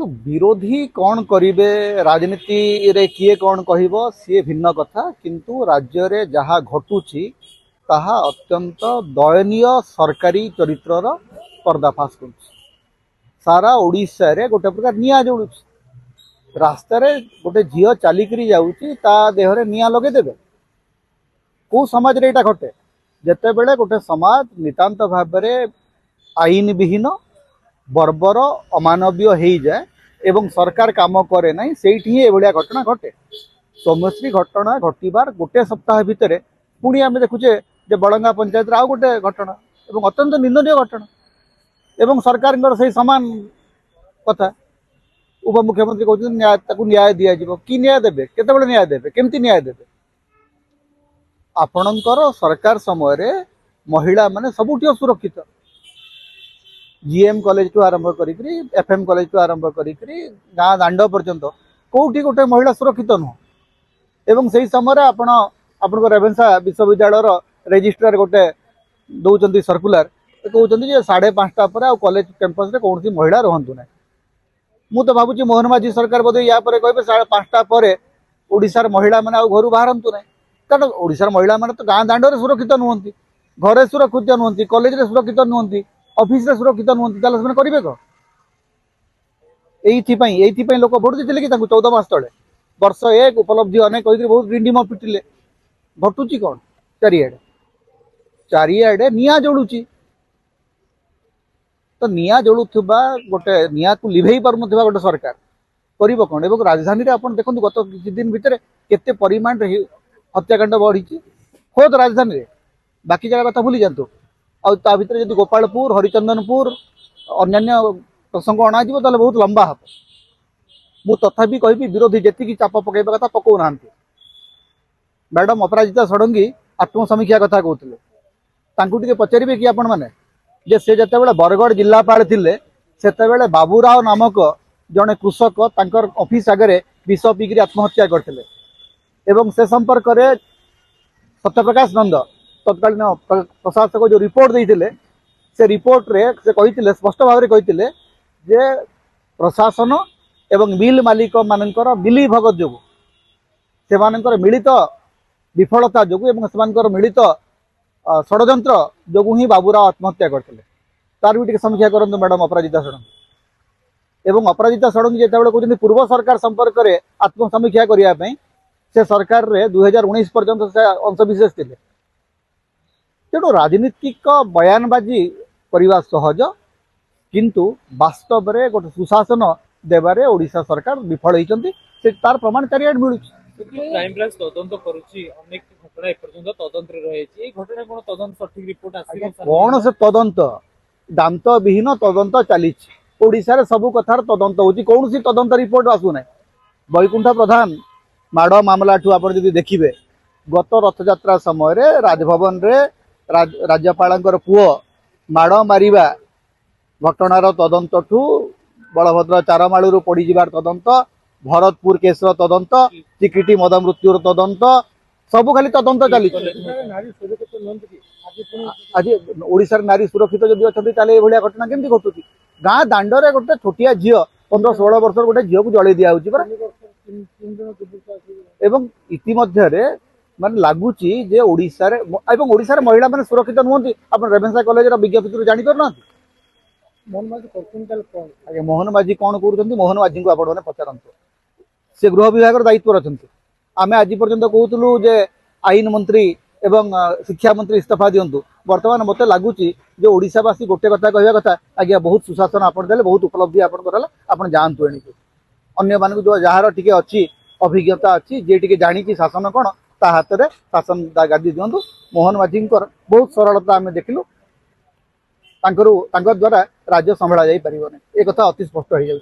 देखो विरोधी कौन करिवे राजनीति रे किए कौन कहब सी भिन्न कथा किंतु राज्य रे जहाँ घटुची ताहा अत्यंत दयनीय सरकारी चरित्रर पर्दाफाश कर सारा ओडिशा रे गोटे प्रकार निया जोड़ू रास्ता रे गोटे झील चलिकी जाऊँगी ता देहरे निया लगे देवे कौ समाज रे एटा घटे जेते बेले गोटे समाज नितांत भाव में आईन विहीन बर्बर अमानवीय हो जाए एवं सरकार काम करे ना से घटना घटे सौम्यश्री घटना घटवार गोटे सप्ताह भितर पुणी आम देखुचे जे बड़ंगा पंचायत आउ गोटे घटना एवं अत्यंत निंदनीय घटना एवं सरकार से सामान कथा उपमुख्यमंत्री कहते न्याय दिज्व कि न्याय देवे केते न्याय देवे केमती न्याय देवे आपणकर सरकार समय रे महिला माने सबुठी असुरक्षित जीएम कॉलेज टू आरंभ करी एफएम कॉलेज टू आरंभ करी गाँ दांड पर्यंत कौटी गोटे महिला सुरक्षित नुह एवं से समय आपण रेवेन्सा विश्वविद्यालय रेजिस्ट्रार गोटे दौरान सर्कुलर कहते 5:30 पर कॉलेज कैंपस रे कौन महिला रुहतु ना मु तो भावुँ मोहन माझी सरकार बोधे या कहे 5:30 पर ओडिशार महिला मैंने घर बाहरतु ना कारण ओडिशार महिला मैंने तो गाँ दांड में सुरक्षित नुहति घरे सुरक्षित नुहति कॉलेज रे सुरक्षित नुहति ऑफिस रे सुरक्षित नुहति से करेंगे कौन ये लोक भोट देते कि 14 मास तले वर्ष 1 उपलब्धि अनेक कही बहुत रिंडिम पिटिले घटुची कौन चारिआडे निया जोड़ुची तो निया जोड़ुवा गोटे निया को लिभे पार गोटे सरकार कर कौन एवं राजधानी रे आपण देखो गत किछि दिन भितर केते परिमाण हत्याकांड बढ़ी खोद राजधानी रे बाकी जगह कथा भूली जातु आ भितर जब गोपालपुर हरिचंदनपुर अन्य प्रसंग अणाज बहुत लंबा हम मु तथापि कहि विरोधी जी चाप पकड़ा कथा पकौ ना मैडम अपराजिता षडंगी आत्मसमीक्षा कथा कहते पचारे कि आपण मैंने जे से जते बेले बरगढ़ जिलापाल थिले सेते बेले बाबूराव नामक जड़े कृषक तांकर ऑफिस आगे विष पीकरी आत्महत्या करथिले एवं से संपर्क में सत्यप्रकाश नंद तत्कालीन प्रशासक जो रिपोर्ट देते से रिपोर्ट रे से कही स्पष्ट भाव में कही जे प्रशासन एवं मिल मालिक मानकर मिली भगत जो से मिलित विफलता जो एवं मिलित षड्यंत्र जो ही बाबूराव आत्महत्या करते तार भी समीक्षा करूँ मैडम अपराजिता षडंगी एवं अपराजिता षडंगी जिते कहते पूर्व सरकार संपर्क में आत्मसमीक्षा करने से सरकार रे 2019 पर्यंत से अंशविशेष थे तेणु राजनीतिक बयानबाजी करने सहज किंतु वास्तव में गोटे सुशासन देवारे ओडिशा सरकार विफल होती तार प्रमाण चारिआड मिलूँ क्राइम ब्रांच तदंत करुच्ची अनेक घटना एपर्यंत तदंत रही घटना कौन तदंत सठिक रिपोर्ट आसी कौन से तदंत दांत विहीन तदंत चली ओडिशा रे सबु कथार तदंत होची कौन सी तदंत रिपोर्ट आसुना बैकुंठ प्रधान माड़ मामला ठू आप देखिए गत रथयात्रा समय राजभवन रे राज्यपाल पुओ माड़ मारिबा घटनार तदंत ठू बलभद्र चारमालू पड़ी जाबार तदंत भरतपुर केसर तदंत चिकिटी मद मृत्युर तदंत सबू खाली तदंत चली आज ओडिशा नारी सुरक्षित जदि अच्छा ताले ये घटना केमती घटुची गाँ दांडे गोटे छोटिया झी 15-16 वर्ष गोटे झील को जलि दिया एवं इतिमध्य माने लगुच ओडिशा रे महिला माने सुरक्षित नुहति आप रेवेन्सा कॉलेज विज्ञप्ति जानी पार ना मोहन माझी कौन करुँच मोहन माझी को आप पचारतु से गृह विभाग दायित्व अच्छा आम आज पर्यंत कहूँ जे आईन मंत्री एवं शिक्षा मंत्री इस्तीफा दिंतु बर्तमान मत लगुच ओडिशावासी गोटे कथा कहवा कथा आज्ञा बहुत सुशासन आपन देले बहुत उपलब्धि आपन जातु एणिक अन्य मानक जो जार टी अच्छी अभिज्ञता अच्छी जे टी जानी शासन कौन ता हाथ में शासन गादी दिंतु मोहन माझी बहुत सरलता आम देखिलु द्वारा राज्य संभाला जा पार एक कथा अति स्पष्ट हो जाए।